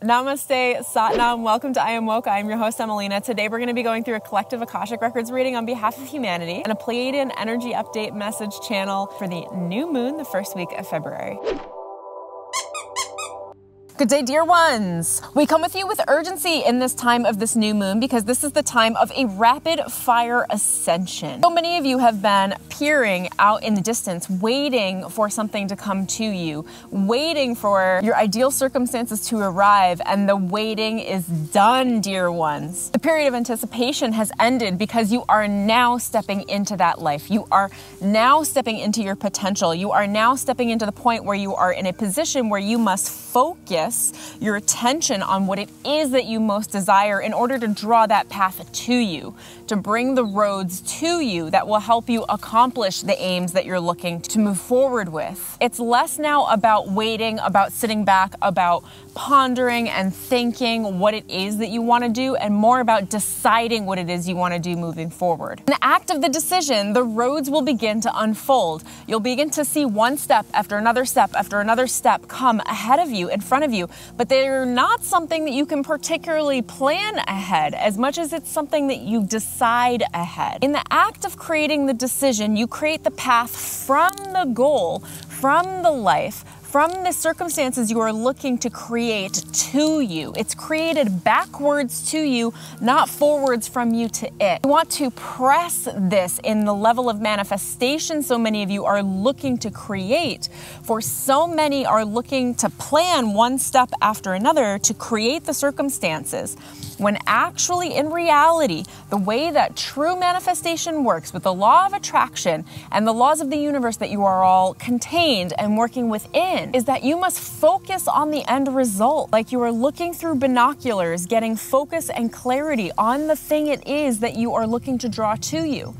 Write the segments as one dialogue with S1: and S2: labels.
S1: Namaste, Satnam. Welcome to IamWoke. I'm your host, Emelina. Today we're going to be going through a collective Akashic Records reading on behalf of humanity and a Pleiadian energy update message channel for the new moon, the first week of February. Good day, dear ones. We come with you with urgency in this time of this new moon because this is the time of a rapid fire ascension. So many of you have been peering out in the distance, waiting for something to come to you, waiting for your ideal circumstances to arrive, and the waiting is done, dear ones. The period of anticipation has ended because you are now stepping into that life. You are now stepping into your potential. You are now stepping into the point where you are in a position where you must focus your attention on what it is that you most desire in order to draw that path to you, to bring the roads to you that will help you accomplish the aims that you're looking to move forward with. It's less now about waiting, about sitting back, about pondering and thinking what it is that you want to do, and more about deciding what it is you want to do moving forward. In the act of the decision, the roads will begin to unfold. You'll begin to see one step after another step come ahead of you, in front of you, but they're not something that you can particularly plan ahead as much as it's something that you decide ahead. In the act of creating the decision, you create the path from the goal, from the life, from the circumstances you are looking to create to you. It's created backwards to you, not forwards from you to it. You want to press this in the level of manifestation so many of you are looking to create, for so many are looking to plan one step after another to create the circumstances, when actually in reality, the way that true manifestation works with the law of attraction and the laws of the universe that you are all contained and working within is that you must focus on the end result, like you are looking through binoculars, getting focus and clarity on the thing it is that you are looking to draw to you.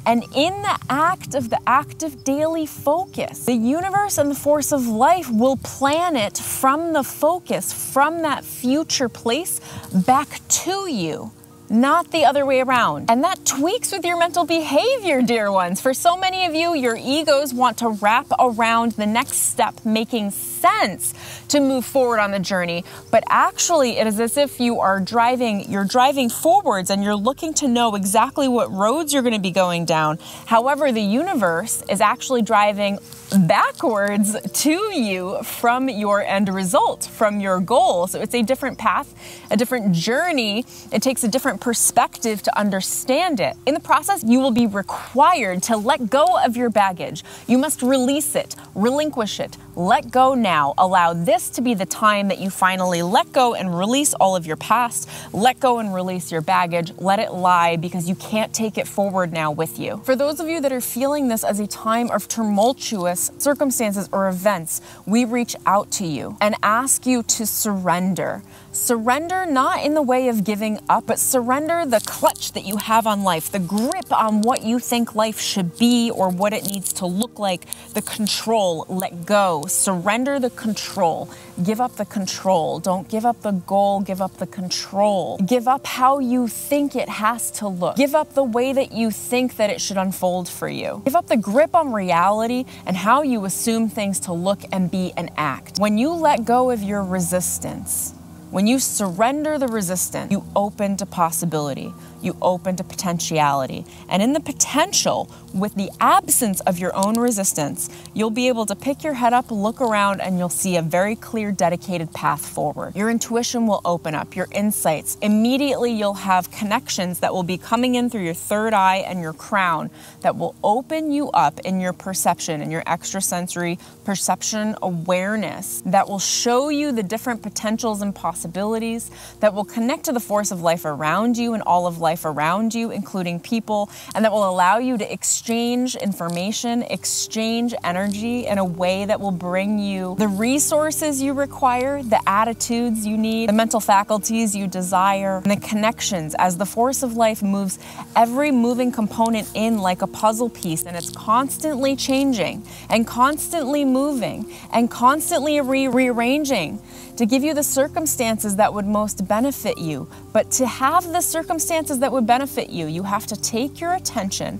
S1: And in the active daily focus, the universe and the force of life will plan it from the focus, from that future place back to you, not the other way around. And that tweaks with your mental behavior, dear ones. For so many of you, your egos want to wrap around the next step making sense to move forward on the journey. But actually, it is as if you're driving forwards and you're looking to know exactly what roads you're going to be going down. However, the universe is actually driving backwards to you from your end result, from your goal. So it's a different path, a different journey. It takes a different perspective to understand it. In the process, you will be required to let go of your baggage. You must release it, relinquish it, let go now. Allow this to be the time that you finally let go and release all of your past, let go and release your baggage, let it lie, because you can't take it forward now with you. For those of you that are feeling this as a time of tumultuous circumstances or events, we reach out to you and ask you to surrender. Surrender not in the way of giving up, but surrender the clutch that you have on life, the grip on what you think life should be or what it needs to look like, the control. Let go. Surrender the control. Give up the control. Don't give up the goal, give up the control. Give up how you think it has to look. Give up the way that you think that it should unfold for you. Give up the grip on reality and how you assume things to look and be and act. When you let go of your resistance, when you surrender the resistance, you open to possibility. You open to potentiality. And in the potential, with the absence of your own resistance, you'll be able to pick your head up, look around, and you'll see a very clear, dedicated path forward. Your intuition will open up, your insights. Immediately, you'll have connections that will be coming in through your third eye and your crown that will open you up in your perception and your extrasensory perception awareness, that will show you the different potentials and possibilities, that will connect to the force of life around you and all of life around you, including people, and that will allow you to exchange information, exchange energy in a way that will bring you the resources you require, the attitudes you need, the mental faculties you desire, and the connections as the force of life moves every moving component in like a puzzle piece, and it's constantly changing and constantly moving and constantly rearranging to give you the circumstances that would most benefit you. But to have the circumstances that would benefit you, you have to take your attention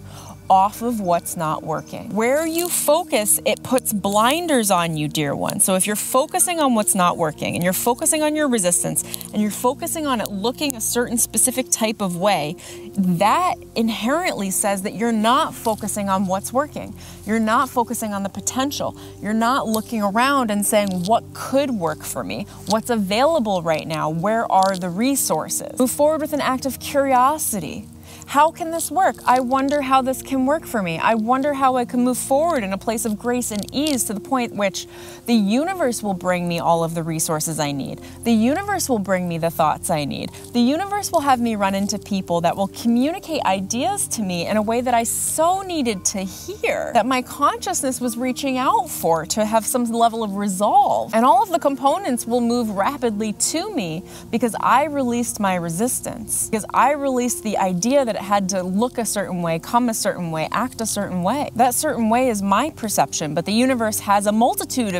S1: off of what's not working. Where you focus, it puts blinders on you, dear one. So if you're focusing on what's not working, and you're focusing on your resistance, and you're focusing on it looking a certain specific type of way, that inherently says that you're not focusing on what's working. You're not focusing on the potential. You're not looking around and saying, what could work for me? What's available right now? Where are the resources? Move forward with an act of curiosity. How can this work? I wonder how this can work for me. I wonder how I can move forward in a place of grace and ease to the point which the universe will bring me all of the resources I need. The universe will bring me the thoughts I need. The universe will have me run into people that will communicate ideas to me in a way that I so needed to hear, that my consciousness was reaching out for, to have some level of resolve. And all of the components will move rapidly to me because I released my resistance, because I released the idea that it had to look a certain way, come a certain way, act a certain way. That certain way is my perception, but the universe has a multitude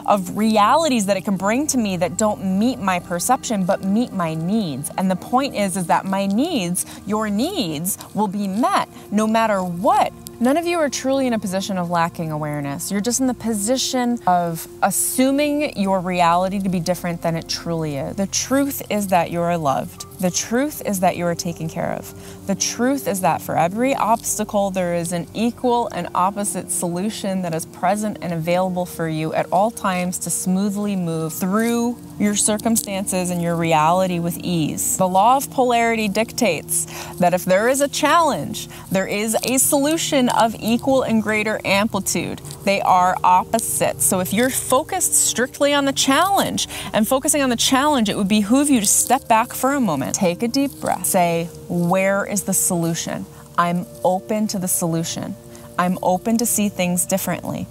S1: of realities that it can bring to me that don't meet my perception, but meet my needs. And the point is that my needs, your needs, will be met no matter what. None of you are truly in a position of lacking awareness. You're just in the position of assuming your reality to be different than it truly is. The truth is that you are loved. The truth is that you are taken care of. The truth is that for every obstacle, there is an equal and opposite solution that is present and available for you at all times to smoothly move through your circumstances and your reality with ease. The law of polarity dictates that if there is a challenge, there is a solution of equal and greater amplitude. They are opposites. So if you're focused strictly on the challenge and focusing on the challenge, it would behoove you to step back for a moment, take a deep breath, say, where is the solution? I'm open to the solution. I'm open to see things differently.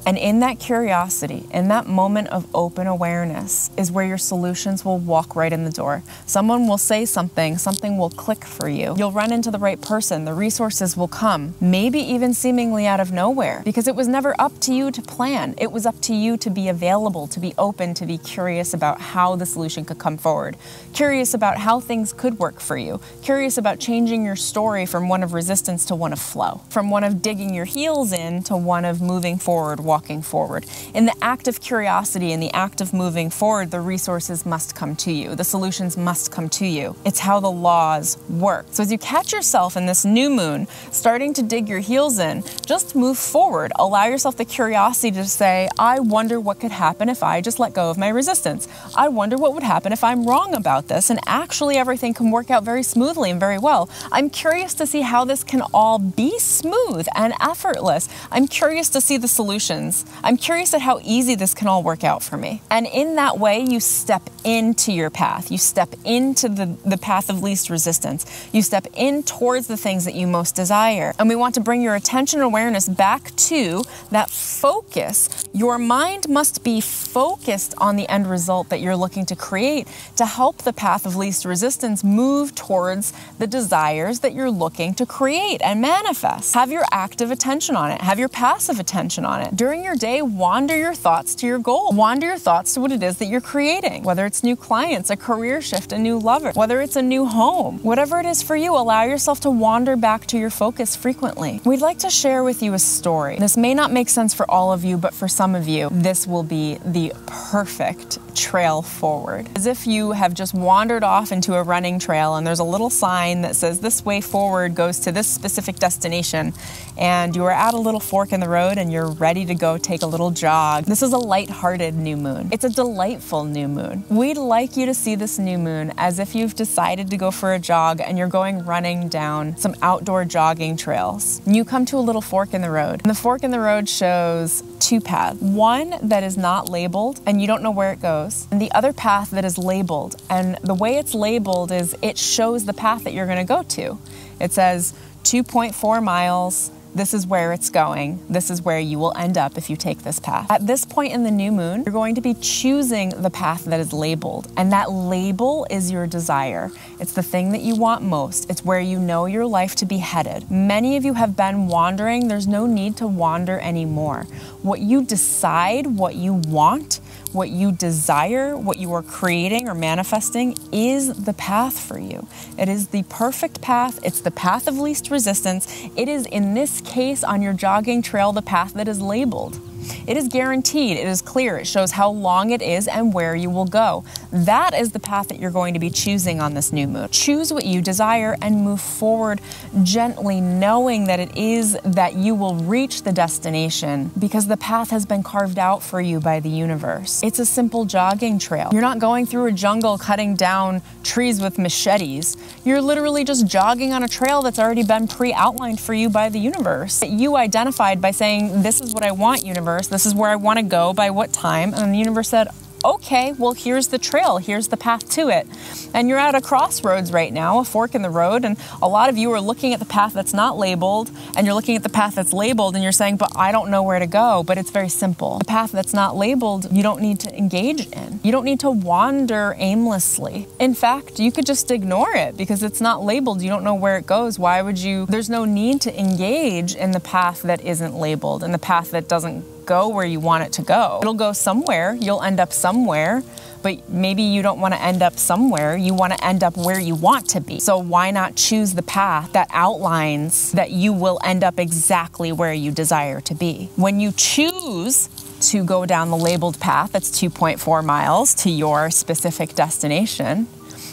S1: And in that curiosity, in that moment of open awareness, is where your solutions will walk right in the door. Someone will say something will click for you. You'll run into the right person, the resources will come, maybe even seemingly out of nowhere, because it was never up to you to plan. It was up to you to be available, to be open, to be curious about how the solution could come forward, curious about how things could work for you, curious about changing your story from one of resistance to one of flow, from one of digging your heels in to one of moving forward, walking forward. In the act of curiosity, in the act of moving forward, the resources must come to you. The solutions must come to you. It's how the laws work. So as you catch yourself in this new moon, starting to dig your heels in, just move forward. Allow yourself the curiosity to say, I wonder what could happen if I just let go of my resistance. I wonder what would happen if I'm wrong about this, and actually everything can work out very smoothly and very well. I'm curious to see how this can all be smooth and effortless. I'm curious to see the solutions. I'm curious at how easy this can all work out for me. And in that way, you step into your path. You step into the path of least resistance. You step in towards the things that you most desire. And we want to bring your attention and awareness back to that focus. Your mind must be focused on the end result that you're looking to create to help the path of least resistance move towards the desires that you're looking to create and manifest. Have your active attention on it. Have your passive attention on it. During your day, wander your thoughts to your goal. Wander your thoughts to what it is that you're creating. Whether it's new clients, a career shift, a new lover, whether it's a new home, whatever it is for you, allow yourself to wander back to your focus frequently. We'd like to share with you a story. This may not make sense for all of you, but for some of you, this will be the perfect trail forward. As if you have just wandered off into a running trail and there's a little sign that says this way forward goes to this specific destination, and you are at a little fork in the road and you're ready to go take a little jog. This is a light-hearted new moon. It's a delightful new moon. We'd like you to see this new moon as if you've decided to go for a jog and you're going running down some outdoor jogging trails. And you come to a little fork in the road. And the fork in the road shows two paths. One that is not labeled and you don't know where it goes, and the other path that is labeled. And the way it's labeled is it shows the path that you're going to go to. It says 2.4 miles. This is where it's going. This is where you will end up if you take this path. At this point in the new moon, you're going to be choosing the path that is labeled. And that label is your desire. It's the thing that you want most. It's where you know your life to be headed. Many of you have been wandering. There's no need to wander anymore. What you decide, what you want, what you desire, what you are creating or manifesting is the path for you. It is the perfect path. It's the path of least resistance. It is, in this case, on your jogging trail, the path that is labeled. It is guaranteed, it is clear, it shows how long it is and where you will go. That is the path that you're going to be choosing on this new moon. Choose what you desire and move forward gently, knowing that it is that you will reach the destination because the path has been carved out for you by the universe. It's a simple jogging trail. You're not going through a jungle cutting down trees with machetes. You're literally just jogging on a trail that's already been pre-outlined for you by the universe. You identified by saying, this is what I want, universe. This is where I want to go by what time. And the universe said, okay, well, here's the trail. Here's the path to it. And you're at a crossroads right now, a fork in the road. And a lot of you are looking at the path that's not labeled, and you're looking at the path that's labeled, and you're saying, but I don't know where to go. But it's very simple. The path that's not labeled, you don't need to engage in. You don't need to wander aimlessly. In fact, you could just ignore it because it's not labeled. You don't know where it goes. Why would you? There's no need to engage in the path that isn't labeled and the path that doesn't go where you want it to go. It'll go somewhere. You'll end up somewhere, but maybe you don't want to end up somewhere. You want to end up where you want to be. So why not choose the path that outlines that you will end up exactly where you desire to be? When you choose to go down the labeled path that's 2.4 miles to your specific destination,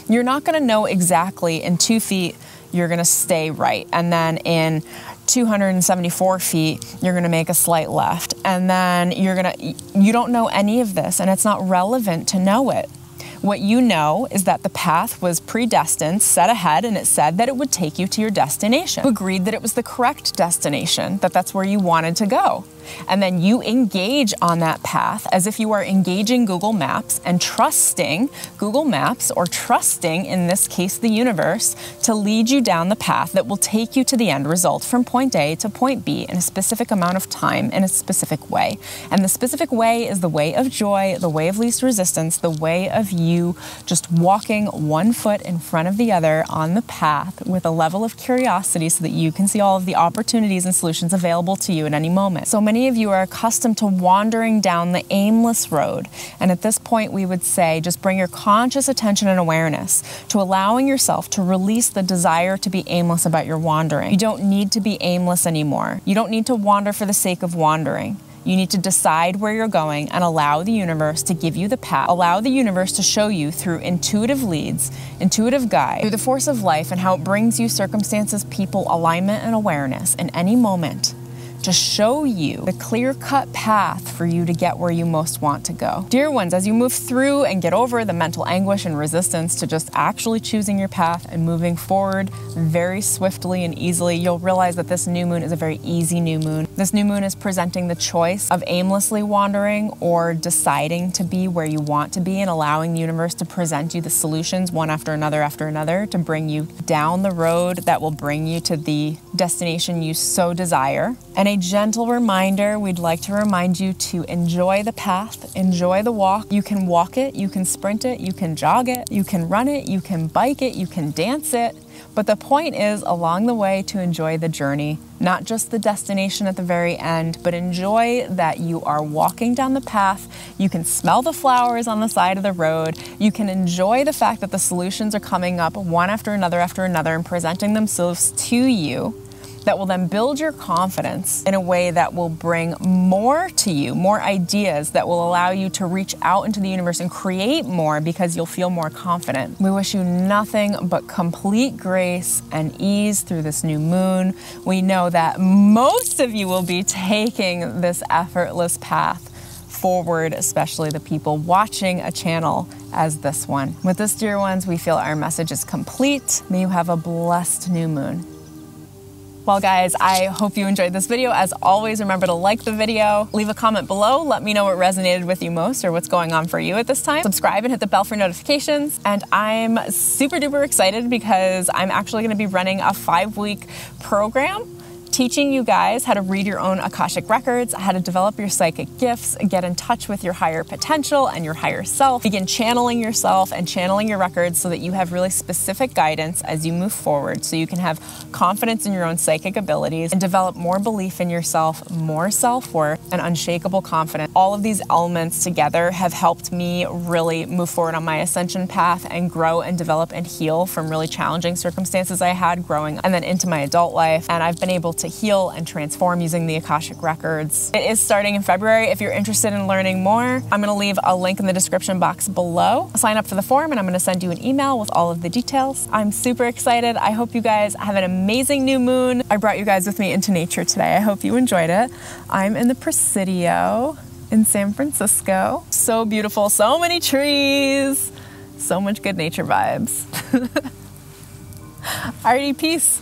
S1: you're not going to know exactly in 2 feet you're going to stay right, and then in 274 feet, you're going to make a slight left. And then you don't know any of this, and it's not relevant to know it. What you know is that the path was predestined, set ahead, and it said that it would take you to your destination. You agreed that it was the correct destination, that that's where you wanted to go. And then you engage on that path as if you are engaging Google Maps and trusting Google Maps, or trusting, in this case, the universe, to lead you down the path that will take you to the end result from point A to point B in a specific amount of time in a specific way. And the specific way is the way of joy, the way of least resistance, the way of you just walking one foot in front of the other on the path with a level of curiosity so that you can see all of the opportunities and solutions available to you at any moment. So many of you are accustomed to wandering down the aimless road. And at this point, we would say, just bring your conscious attention and awareness to allowing yourself to release the desire to be aimless about your wandering. You don't need to be aimless anymore. You don't need to wander for the sake of wandering. You need to decide where you're going and allow the universe to give you the path. Allow the universe to show you through intuitive leads, intuitive guide, through the force of life and how it brings you circumstances, people, alignment, and awareness in any moment, to show you the clear-cut path for you to get where you most want to go. Dear ones, as you move through and get over the mental anguish and resistance to just actually choosing your path and moving forward very swiftly and easily, you'll realize that this new moon is a very easy new moon. This new moon is presenting the choice of aimlessly wandering or deciding to be where you want to be and allowing the universe to present you the solutions one after another to bring you down the road that will bring you to the destination you so desire. And a gentle reminder, we'd like to remind you to enjoy the path, enjoy the walk. You can walk it, you can sprint it, you can jog it, you can run it, you can bike it, you can dance it. But the point is, along the way, to enjoy the journey, not just the destination at the very end, but enjoy that you are walking down the path. You can smell the flowers on the side of the road. You can enjoy the fact that the solutions are coming up one after another and presenting themselves to you, that will then build your confidence in a way that will bring more to you, more ideas that will allow you to reach out into the universe and create more because you'll feel more confident. We wish you nothing but complete grace and ease through this new moon. We know that most of you will be taking this effortless path forward, especially the people watching a channel as this one. With this, dear ones, we feel our message is complete. May you have a blessed new moon. Well, guys, I hope you enjoyed this video. As always, remember to like the video, leave a comment below, let me know what resonated with you most or what's going on for you at this time. Subscribe and hit the bell for notifications. And I'm super duper excited because I'm actually going to be running a 5-week program teaching you guys how to read your own Akashic Records, how to develop your psychic gifts, get in touch with your higher potential and your higher self, begin channeling yourself and channeling your records so that you have really specific guidance as you move forward, so you can have confidence in your own psychic abilities and develop more belief in yourself, more self-worth, and unshakable confidence. All of these elements together have helped me really move forward on my ascension path and grow and develop and heal from really challenging circumstances I had growing and then into my adult life. And I've been able to heal and transform using the Akashic Records. It is starting in February. If you're interested in learning more, I'm going to leave a link in the description box below. Sign up for the form and I'm going to send you an email with all of the details. I'm super excited. I hope you guys have an amazing new moon. I brought you guys with me into nature today. I hope you enjoyed it. I'm in the Presidio in San Francisco. So beautiful, so many trees, so much good nature vibes. Alrighty, peace.